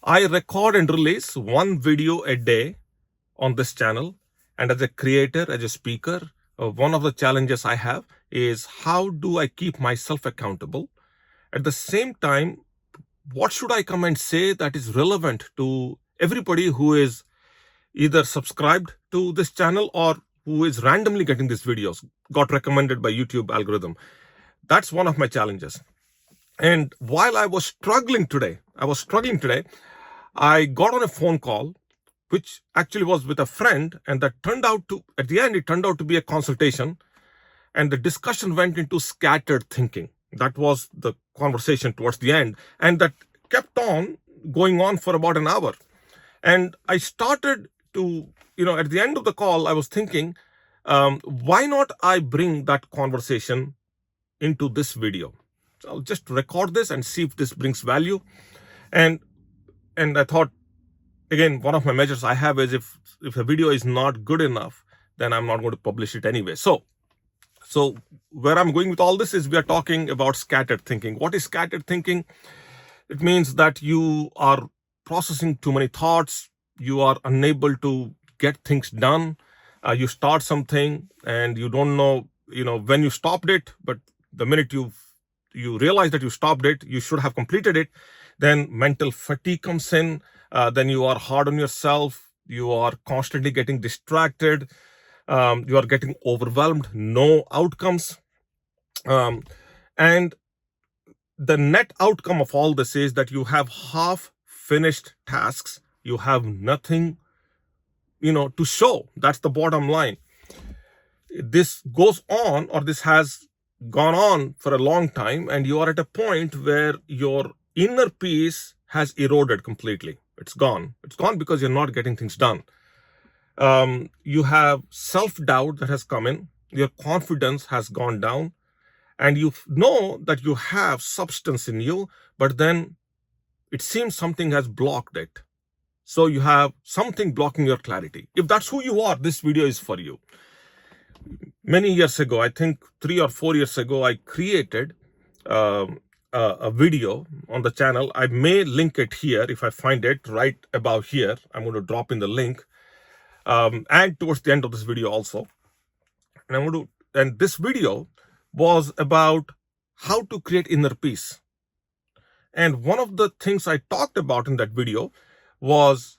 I record and release one video a day on this channel. And as a creator, as a speaker, one of the challenges I have is how do I keep myself accountable? At the same time, what should I come and say that is relevant to everybody who is either subscribed to this channel or who is randomly getting these videos, got recommended by YouTube algorithm? That's one of my challenges. And while I was struggling today, I got on a phone call, which actually was with a friend, and that turned out to, at the end, it turned out to be a consultation. And the discussion went into scattered thinking. That was the conversation towards the end. And that kept on going on for about an hour. And I started to, at the end of the call, I was thinking, why not I bring that conversation into this video? So I'll just record this and see if this brings value. And I thought, again, one of my measures I have is if a video is not good enough, then I'm not going to publish it anyway. So where I'm going with all this is we are talking about scattered thinking. What is scattered thinking? It means that you are processing too many thoughts. You are unable to get things done. You start something and you don't know, when you stopped it, but the minute you realize that you stopped it, you should have completed it. Then mental fatigue comes in. Then you are hard on yourself. You are constantly getting distracted. You are getting overwhelmed. No outcomes. And the net outcome of all this is that you have half finished tasks. You have nothing, to show. That's the bottom line. This goes on, or this has gone on for a long time, and you are at a point where your inner peace has eroded completely. It's gone. It's gone because you're not getting things done. You have self-doubt that has come in. Your confidence has gone down. And you know that you have substance in you, but then it seems something has blocked it. So you have something blocking your clarity. If that's who you are, this video is for you. Many years ago, I think 3 or 4 years ago, I created a video on the channel. I may link it here if I find it right about here. I'm going to drop in the link and towards the end of this video also. And this video was about how to create inner peace. And one of the things I talked about in that video was,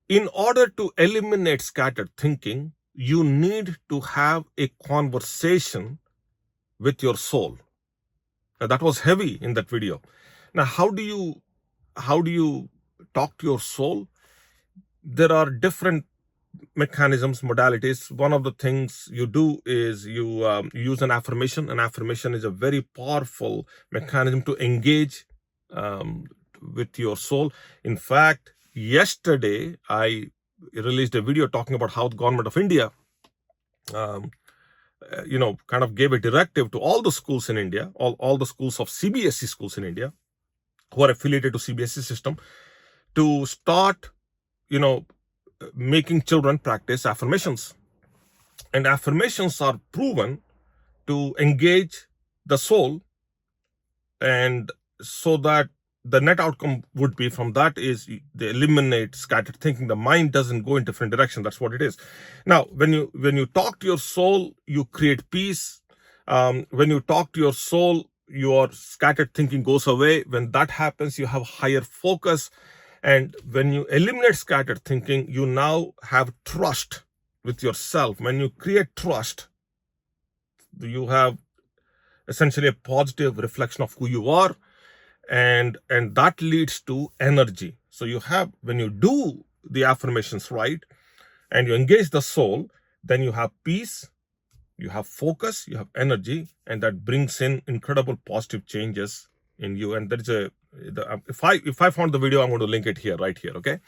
in order to eliminate scattered thinking, you need to have a conversation with your soul. Now, that was heavy in that video. Now, how do you talk to your soul? There are different mechanisms, modalities. One of the things you do is you use an affirmation. An affirmation is a very powerful mechanism to engage with your soul. In fact, yesterday I released a video talking about how the government of India kind of gave a directive to all the schools in India, all the schools of CBSE schools in India who are affiliated to CBSE system, to start making children practice affirmations. And affirmations are proven to engage the soul, and so that the net outcome would be from that is they eliminate scattered thinking. The mind doesn't go in different direction. That's what it is. Now, when you talk to your soul, you create peace. When you talk to your soul, your scattered thinking goes away. When that happens, you have higher focus. And when you eliminate scattered thinking, you now have trust with yourself. When you create trust, you have essentially a positive reflection of who you are, and that leads to energy. So you have, when you do the affirmations right and you engage the soul, then you have peace, you have focus, you have energy, and that brings in incredible positive changes in you. And there is if I found the video, I'm going to link it here, right here, okay,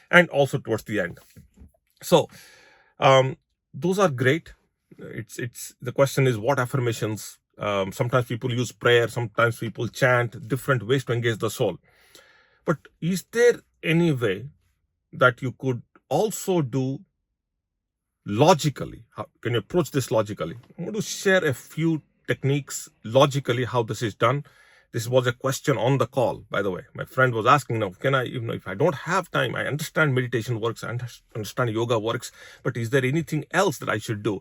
and also towards the end. So those are great. It's the question is what affirmations. Sometimes people use prayer, sometimes people chant, different ways to engage the soul. But is there any way that you could also do logically? How can you approach this logically? I'm going to share a few techniques logically how this is done. This was a question on the call, by the way. My friend was asking, now, can I, if I don't have time, I understand meditation works, I understand yoga works, but is there anything else that I should do?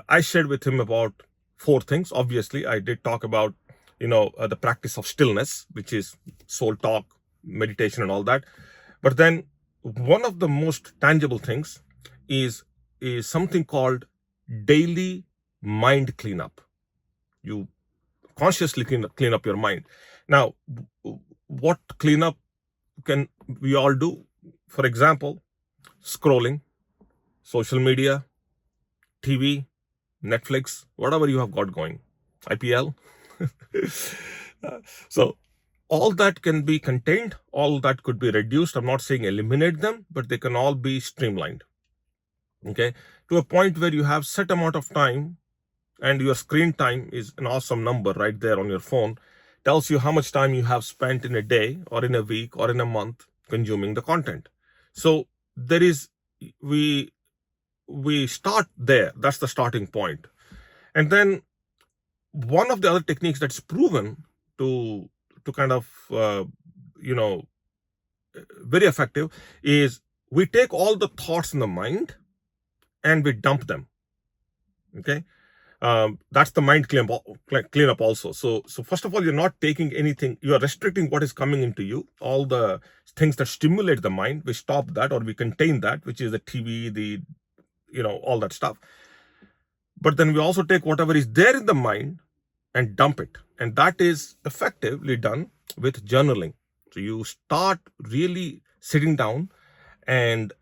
I shared with him about 4 things. Obviously, I did talk about, the practice of stillness, which is soul talk, meditation, and all that. But then one of the most tangible things is something called daily mind cleanup. You consciously clean up your mind. Now, what cleanup can we all do? For example, scrolling, social media, TV, Netflix, whatever you have got going, IPL. So all that can be contained, all that could be reduced. I'm not saying eliminate them, but they can all be streamlined. Okay, to a point where you have set amount of time, and your screen time is an awesome number right there on your phone, tells you how much time you have spent in a day or in a week or in a month consuming the content. So there is, we start there. That's the starting point. And then one of the other techniques that's proven to kind of very effective is we take all the thoughts in the mind and we dump them. Okay, that's the mind cleanup also. So first of all, you're not taking anything, you are restricting what is coming into you. All the things that stimulate the mind, we stop that, or we contain that, which is the TV, the all that stuff. But then we also take whatever is there in the mind and dump it, and that is effectively done with journaling. So you start really sitting down and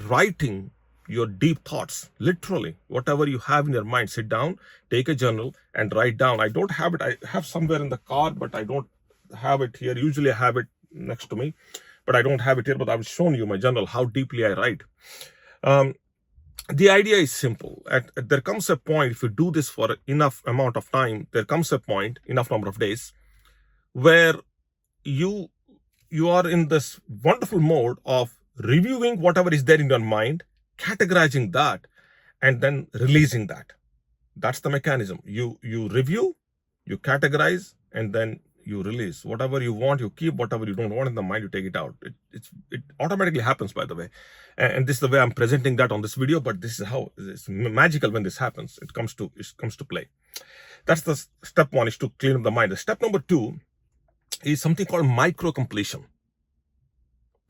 writing your deep thoughts. Literally, whatever you have in your mind, sit down, take a journal and write down. I don't have it. I have somewhere in the car, but I don't have it here. Usually I have it next to me, but I don't have it here. But I've shown you my journal, how deeply I write. The idea is simple. There comes a point, if you do this for enough amount of time, there comes a point, enough number of days, where you are in this wonderful mode of reviewing whatever is there in your mind, categorizing that, and then releasing that. That's the mechanism. You review, you categorize, and then you release. Whatever you want, you keep. Whatever you don't want in the mind, you take it out. It automatically happens, by the way. And this is the way I'm presenting that on this video, but this is how it's magical when this happens. It comes to play. That's the step 1, is to clean up the mind. The step number 2 is something called micro completion.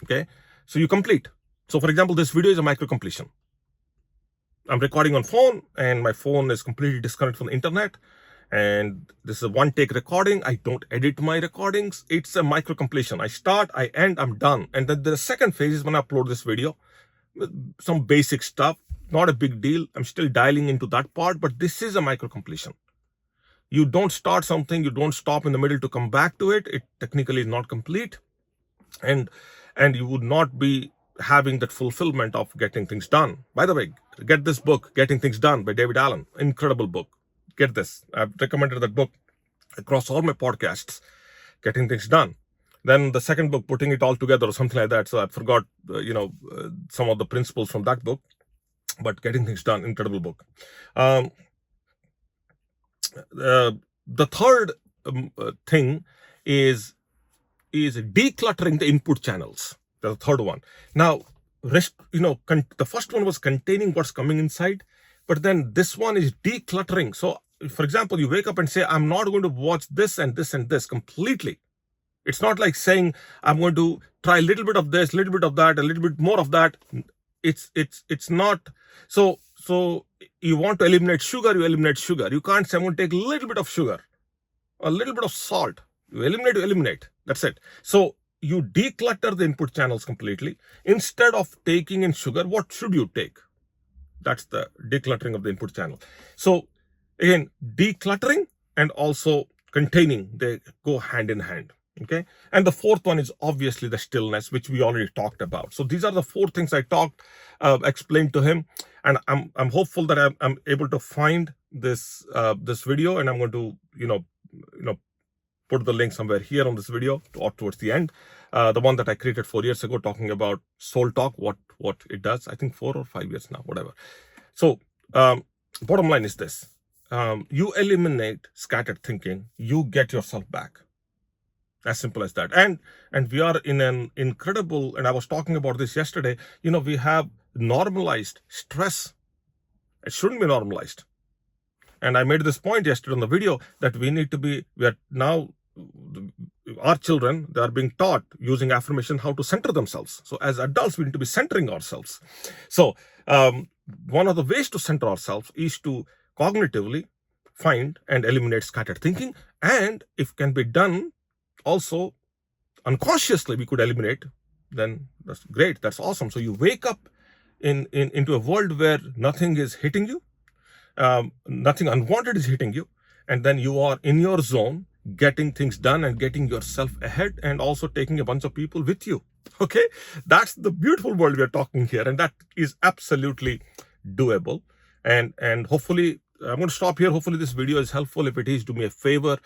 Okay, so you complete. So for example, this video is a micro completion. I'm recording on phone, and my phone is completely disconnected from the internet, and this is a 1-take recording. I don't edit my recordings. It's a micro completion. I start, I end, I'm done. And then the second phase is when I upload this video with some basic stuff, not a big deal. I'm still dialing into that part, but this is a micro completion. You don't start something, you don't stop in the middle to come back to it. It technically is not complete, and you would not be having that fulfillment of getting things done. By the way, get this book, Getting Things Done by David Allen. Incredible book. Get this. I've recommended that book across all my podcasts, Getting Things Done. Then the second book, Putting It All Together, or something like that. So I forgot, some of the principles from that book, but Getting Things Done, incredible book. The third thing is decluttering the input channels. The third one. Now, the first one was containing what's coming inside, but then this one is decluttering. So, for example, you wake up and say, I'm not going to watch this and this and this completely. It's not like saying, I'm going to try a little bit of this, a little bit of that, a little bit more of that. It's not. So you want to eliminate sugar, you eliminate sugar. You can't say, I'm going to take a little bit of sugar, a little bit of salt. You eliminate. That's it. So you declutter the input channels completely. Instead of taking in sugar, what should you take? That's the decluttering of the input channel. So again, decluttering and also containing, they go hand in hand. Okay. And the fourth one is obviously the stillness, which we already talked about. So these are the 4 things I explained to him. And I'm hopeful that I'm able to find this video, and I'm going to put the link somewhere here on this video or towards the end. The one that I created 4 years ago, talking about soul talk, what it does. I think 4 or 5 years now, whatever. So bottom line is this. You eliminate scattered thinking, you get yourself back. As simple as that. And we are in an incredible, and I was talking about this yesterday, we have normalized stress. It shouldn't be normalized. And I made this point yesterday on the video that we are now, our children, they are being taught using affirmation how to center themselves. So as adults, we need to be centering ourselves. So one of the ways to center ourselves is to cognitively find and eliminate scattered thinking. And if can be done also unconsciously, we could eliminate, then that's great. That's awesome. So you wake up into a world where nothing is hitting you. Nothing unwanted is hitting you, and then you are in your zone, getting things done and getting yourself ahead, and also taking a bunch of people with you. Okay, that's the beautiful world we are talking here, and that is absolutely doable. And hopefully, I'm going to stop here. Hopefully this video is helpful. If it is, do me a favor,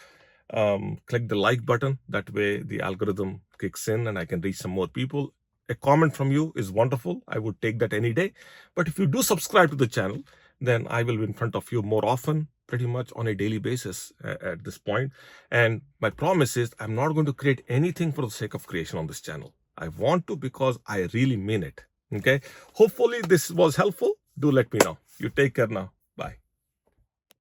click the like button. That way the algorithm kicks in and I can reach some more people. A comment from you is wonderful. I would take that any day. But if you do subscribe to the channel, then I will be in front of you more often, pretty much on a daily basis at this point. And my promise is I'm not going to create anything for the sake of creation on this channel. I want to because I really mean it. Okay. Hopefully this was helpful. Do let me know. You take care now.